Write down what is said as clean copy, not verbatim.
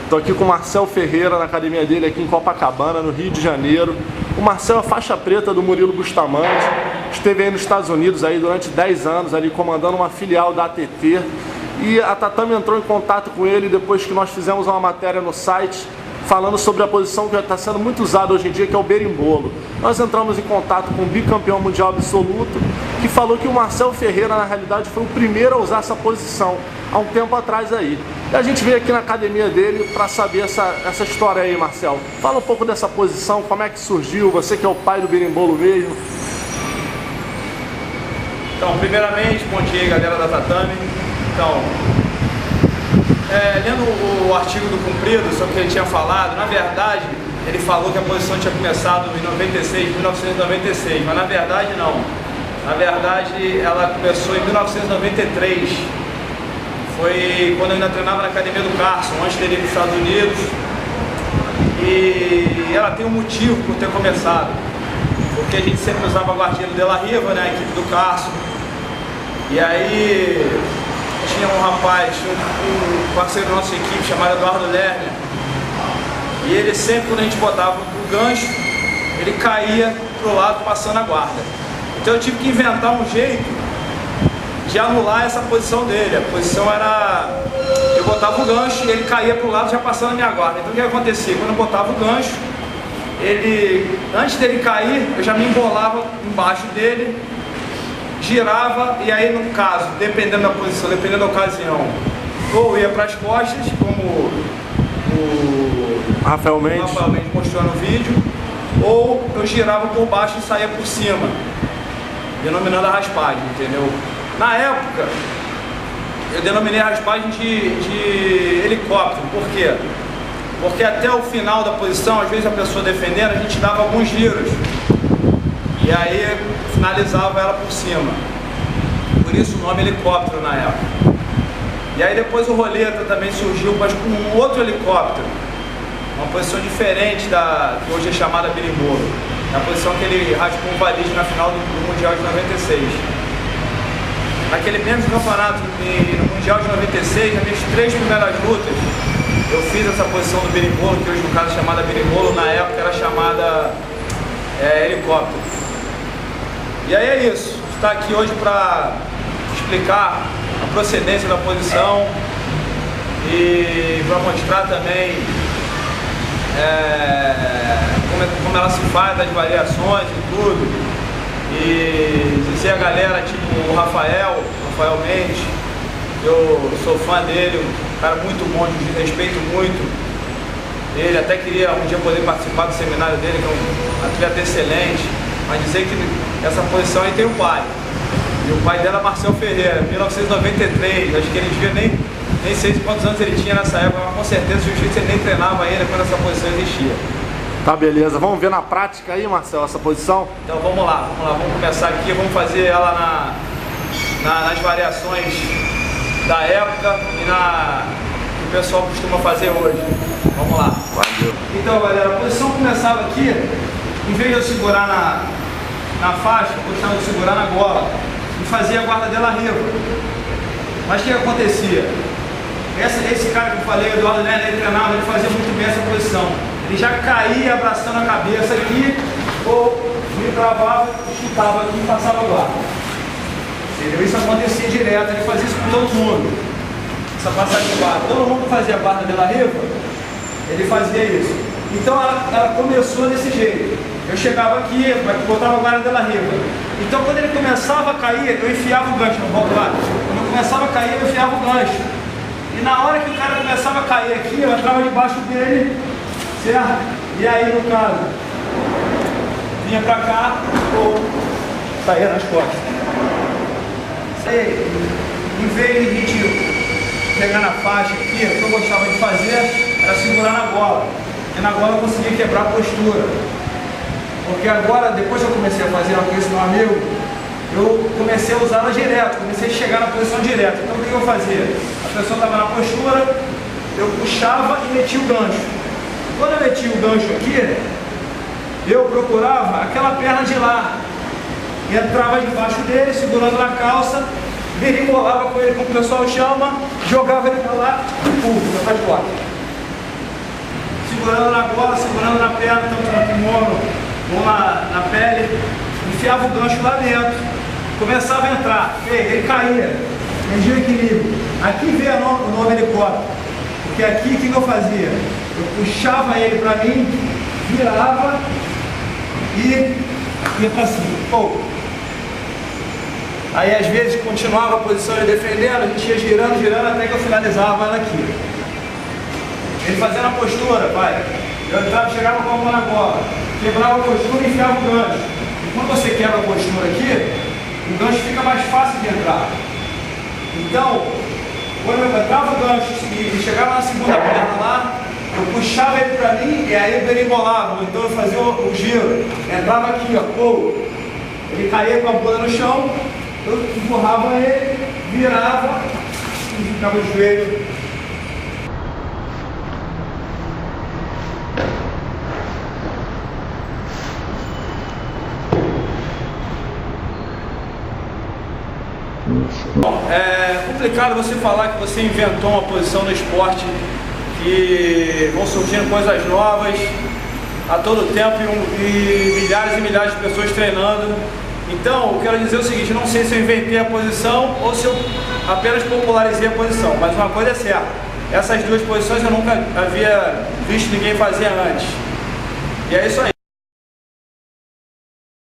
Estou aqui com o Marcel Ferreira na academia dele aqui em Copacabana, no Rio de Janeiro. O Marcel é faixa preta do Murilo Bustamante, esteve aí nos Estados Unidos aí durante 10 anos, ali comandando uma filial da ATT. E a Tatame entrou em contato com ele depois que nós fizemos uma matéria no site falando sobre a posição que está sendo muito usada hoje em dia, que é o berimbolo. Nós entramos em contato com o bicampeão mundial absoluto, que falou que o Marcel Ferreira, na realidade, foi o primeiro a usar essa posição, há um tempo atrás aí. E a gente veio aqui na academia dele para saber essa história aí, Marcel. Fala um pouco dessa posição, como é que surgiu, você que é o pai do berimbolo mesmo. Então, primeiramente, bom dia aí, galera da Tatame. Então, lendo o artigo do Cumprido sobre o que ele tinha falado, na verdade, ele falou que a posição tinha começado em 1996, mas na verdade não. Na verdade, ela começou em 1993. Foi quando eu ainda treinava na academia do Carson, antes dele ir para os Estados Unidos. E ela tem um motivo por ter começado. Porque a gente sempre usava a guardinha do De La Riva, né, a equipe do Carson. E aí tinha um rapaz, um parceiro da nossa equipe chamado Eduardo Lerner. E ele sempre, quando a gente botava o gancho, ele caía pro lado passando a guarda. Então eu tive que inventar um jeito de anular essa posição dele. A posição era, eu botava o gancho e ele caía pro lado já passando a minha guarda. Então o que acontecia? Quando eu botava o gancho, ele, antes dele cair, eu já me embolava embaixo dele, girava, e aí no caso, dependendo da posição, dependendo da ocasião, ou ia para as costas, como o Rafael Mendes mostrou no vídeo, ou eu girava por baixo e saía por cima, denominando a raspagem, entendeu? Na época, eu denominei a raspagem de helicóptero. Por quê? Porque até o final da posição, às vezes a pessoa defendendo, a gente dava alguns giros. E aí finalizava ela por cima. Por isso o nome helicóptero na época. E aí depois o roleta também surgiu, mas com um outro helicóptero. Uma posição diferente da que hoje é chamada berimbolo. É a posição que ele raspou um valide na final do Mundial de 96. Naquele mesmo campeonato, no Mundial de 96, nas minhas 3 primeiras lutas, eu fiz essa posição do berimbolo, que hoje no caso é chamada berimbolo, na época era chamada helicóptero. E aí é isso, a gente está aqui hoje para explicar a procedência da posição e para mostrar também como ela se faz, as variações e tudo. E dizer a galera, tipo o Rafael Mendes, eu sou fã dele, um cara muito bom, respeito muito. Ele até queria um dia poder participar do seminário dele, que é um atleta excelente, mas dizer que essa posição aí tem o pai. E o pai dela é Marcel Ferreira, 1993, acho que ele devia nem sei quantos anos ele tinha nessa época, mas com certeza o jiu-jitsu ele nem treinava ainda quando essa posição existia. Tá, beleza. Vamos ver na prática aí, Marcel, essa posição? Então vamos lá, vamos começar aqui, vamos fazer ela nas variações da época e que o pessoal costuma fazer hoje. Vamos lá. Valeu. Então galera, a posição começava aqui, em vez de eu segurar na faixa, eu gostava de segurar na gola e fazia a guarda De La Riva. Mas o que acontecia? Esse cara que eu falei, o Eduardo Lerner, ele treinava, ele fazia muito bem essa posição. Ele já caía abraçando a cabeça aqui, ou me travava, chutava aqui e passava a guarda. Entendeu? Isso acontecia direto, ele fazia isso com todo mundo. Essa passagem de guarda. Todo mundo fazia a guarda De La Riva, ele fazia isso. Então ela começou desse jeito. Eu chegava aqui, botava a guarda De La Riva. Então quando ele começava a cair, eu enfiava o gancho, volto lá. Quando começava a cair, eu enfiava o gancho. E na hora que o cara começava a cair aqui, eu entrava debaixo dele, certo? E aí, no caso, vinha pra cá ou saía nas costas. Isso aí, em vez de a gente pegar na faixa aqui, o que eu gostava de fazer era segurar na gola. E na gola eu conseguia quebrar a postura. Porque agora, depois que eu comecei a fazer com esse meu amigo, eu comecei a usá-la direto, comecei a chegar na posição direta. Então o que eu fazia? A pessoa estava na postura, eu puxava e metia o gancho. Quando eu metia o gancho aqui, eu procurava aquela perna de lá. E entrava debaixo dele, segurando na calça, berimbolava com ele, como o pessoal chama, jogava ele para lá e pum, meu costas. segurando na gola, segurando na perna, tanto no kimono ou na pele, enfiava o gancho lá dentro, começava a entrar, ele caía, perdia o equilíbrio. Aqui veio o nome helicóptero, porque aqui o que eu fazia? Eu puxava ele para mim, virava e ia para cima. Pô. Aí às vezes continuava a posição ele defendendo, a gente ia girando, girando até que eu finalizava ela aqui. Ele fazendo a postura, vai. Eu entrava, chegava com a mão na gola, quebrava a postura e enfiava o gancho. E quando você quebra a postura aqui, o gancho fica mais fácil de entrar. Então, quando eu entrava o gancho e chegava na segunda perna lá, eu puxava ele pra mim e aí ele berimbolava, então eu fazia o giro. Entrava aqui, ó, pô. Ele caía com a bunda no chão, eu empurrava ele, virava e ficava o joelho. Bom, é complicado você falar que você inventou uma posição no esporte, que vão surgindo coisas novas a todo tempo e milhares e milhares de pessoas treinando. Então, eu quero dizer o seguinte, não sei se eu inventei a posição ou se eu apenas popularizei a posição, mas uma coisa é certa, essas duas posições eu nunca havia visto ninguém fazer antes. E é isso aí.